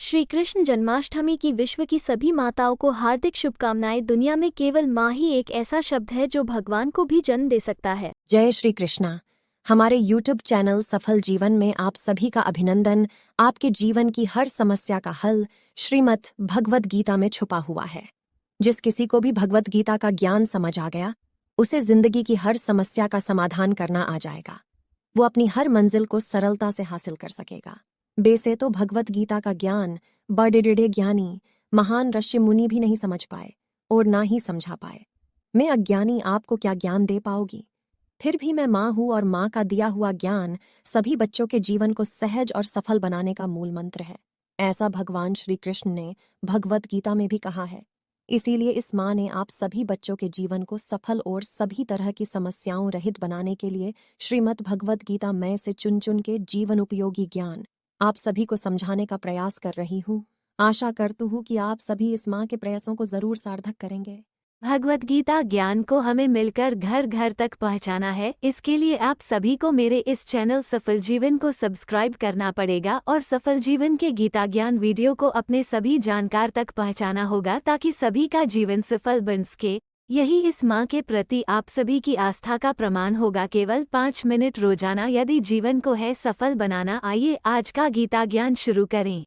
श्री कृष्ण जन्माष्टमी की विश्व की सभी माताओं को हार्दिक शुभकामनाएं। दुनिया में केवल माँ ही एक ऐसा शब्द है जो भगवान को भी जन्म दे सकता है। जय श्री कृष्णा। हमारे YouTube चैनल सफल जीवन में आप सभी का अभिनंदन। आपके जीवन की हर समस्या का हल श्रीमद् भगवद गीता में छुपा हुआ है। जिस किसी को भी भगवद गीता का ज्ञान समझ आ गया, उसे जिंदगी की हर समस्या का समाधान करना आ जाएगा। वो अपनी हर मंजिल को सरलता से हासिल कर सकेगा। वैसे तो भगवद गीता का ज्ञान बड़े ज्ञानी महान ऋषि मुनि भी नहीं समझ पाए और ना ही समझा पाए। मैं अज्ञानी आपको क्या ज्ञान दे पाऊंगी? फिर भी मैं माँ हूँ और माँ का दिया हुआ ज्ञान सभी बच्चों के जीवन को सहज और सफल बनाने का मूल मंत्र है। ऐसा भगवान श्री कृष्ण ने भगवद गीता में भी कहा है। इसीलिए इस माँ ने आप सभी बच्चों के जीवन को सफल और सभी तरह की समस्याओं रहित बनाने के लिए श्रीमद् भगवद गीता में से चुन चुन के जीवन उपयोगी ज्ञान आप सभी को समझाने का प्रयास कर रही हूँ। आशा करती हूँ कि आप सभी इस माँ के प्रयासों को जरूर सार्थक करेंगे। भगवद गीता ज्ञान को हमें मिलकर घर घर तक पहुंचाना है। इसके लिए आप सभी को मेरे इस चैनल सफल जीवन को सब्सक्राइब करना पड़ेगा और सफल जीवन के गीता ज्ञान वीडियो को अपने सभी जानकार तक पहुंचाना होगा ताकि सभी का जीवन सफल बन सके। यही इस माँ के प्रति आप सभी की आस्था का प्रमाण होगा। केवल 5 मिनट रोजाना यदि जीवन को है सफल बनाना। आइए आज का गीता ज्ञान शुरू करें।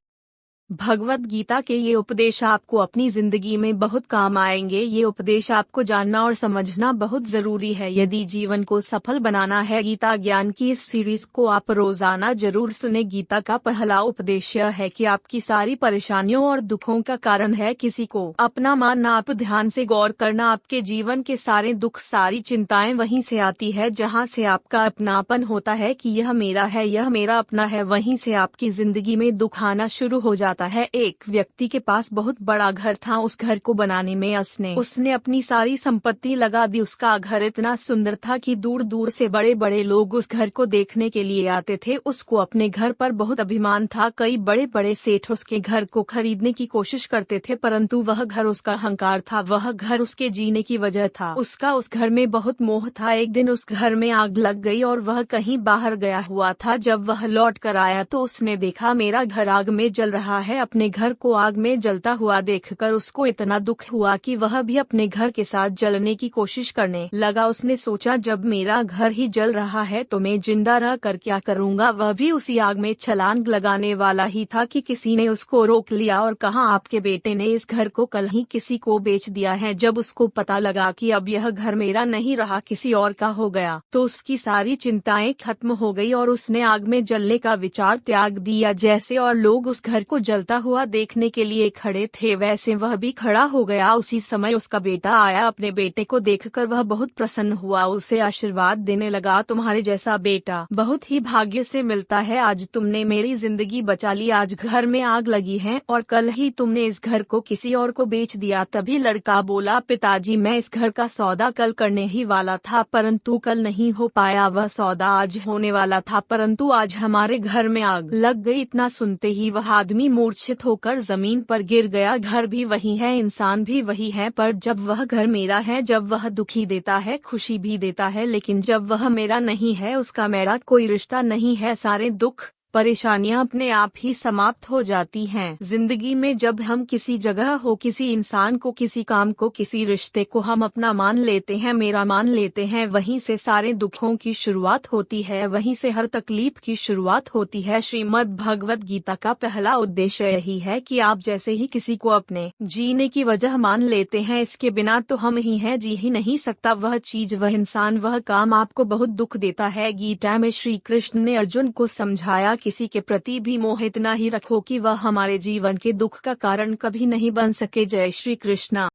भगवद गीता के ये उपदेश आपको अपनी जिंदगी में बहुत काम आएंगे। ये उपदेश आपको जानना और समझना बहुत जरूरी है यदि जीवन को सफल बनाना है। गीता ज्ञान की इस सीरीज को आप रोजाना जरूर सुने। गीता का पहला उपदेश यह है कि आपकी सारी परेशानियों और दुखों का कारण है किसी को अपना मानना। आप ध्यान से गौर करना, आपके जीवन के सारे दुख सारी चिंताएं वहीं से आती है जहाँ से आपका अपनापन होता है कि यह मेरा है, यह मेरा अपना है। वहीं से आपकी जिंदगी में दुख आना शुरू हो जाता है। एक व्यक्ति के पास बहुत बड़ा घर था। उस घर को बनाने में उसने अपनी सारी संपत्ति लगा दी। उसका घर इतना सुंदर था कि दूर दूर से बड़े बड़े लोग उस घर को देखने के लिए आते थे। उसको अपने घर पर बहुत अभिमान था। कई बड़े बड़े सेठ उसके घर को खरीदने की कोशिश करते थे, परंतु वह घर उसका अहंकार था। वह घर उसके जीने की वजह था। उसका उस घर में बहुत मोह था। एक दिन उस घर में आग लग गई और वह कहीं बाहर गया हुआ था। जब वह लौट कर आया तो उसने देखा मेरा घर आग में जल रहा है। अपने घर को आग में जलता हुआ देखकर उसको इतना दुख हुआ कि वह भी अपने घर के साथ जलने की कोशिश करने लगा। उसने सोचा जब मेरा घर ही जल रहा है तो मैं जिंदा रह कर क्या करूँगा। वह भी उसी आग में छलांग लगाने वाला ही था कि किसी ने उसको रोक लिया और कहा आपके बेटे ने इस घर को कल ही किसी को बेच दिया है। जब उसको पता लगा कि अब यह घर मेरा नहीं रहा किसी और का हो गया तो उसकी सारी चिंताएं खत्म हो गई और उसने आग में जलने का विचार त्याग दिया। जैसे और लोग उस घर को जलता हुआ देखने के लिए खड़े थे वैसे वह भी खड़ा हो गया। उसी समय उसका बेटा आया। अपने बेटे को देखकर वह बहुत प्रसन्न हुआ, उसे आशीर्वाद देने लगा तुम्हारे जैसा बेटा बहुत ही भाग्य से मिलता है। आज तुमने मेरी जिंदगी बचा ली। आज घर में आग लगी है और कल ही तुमने इस घर को किसी और को बेच दिया। तभी लड़का बोला पिताजी मैं इस घर का सौदा कल करने ही वाला था परंतु कल नहीं हो पाया। वह सौदा आज होने वाला था परंतु आज हमारे घर में आग लग गई। इतना सुनते ही वह आदमी मूर्छित होकर जमीन पर गिर गया। घर भी वही है, इंसान भी वही है, पर जब वह घर मेरा है, जब वह दुखी देता है खुशी भी देता है, लेकिन जब वह मेरा नहीं है उसका मेरा कोई रिश्ता नहीं है। सारे दुख परेशानियां अपने आप ही समाप्त हो जाती हैं। जिंदगी में जब हम किसी जगह हो, किसी इंसान को, किसी काम को, किसी रिश्ते को हम अपना मान लेते हैं, मेरा मान लेते हैं, वहीं से सारे दुखों की शुरुआत होती है, वहीं से हर तकलीफ की शुरुआत होती है। श्रीमद् भगवद गीता का पहला उद्देश्य यही है कि आप जैसे ही किसी को अपने जीने की वजह मान लेते हैं, इसके बिना तो हम ही हैं, जी ही नहीं सकता। वह चीज, वह इंसान, वह काम आपको बहुत दुख देता है। गीता में श्री कृष्ण ने अर्जुन को समझाया किसी के प्रति भी मोह इतना ही रखो कि वह हमारे जीवन के दुख का कारण कभी नहीं बन सके। जय श्री कृष्णा।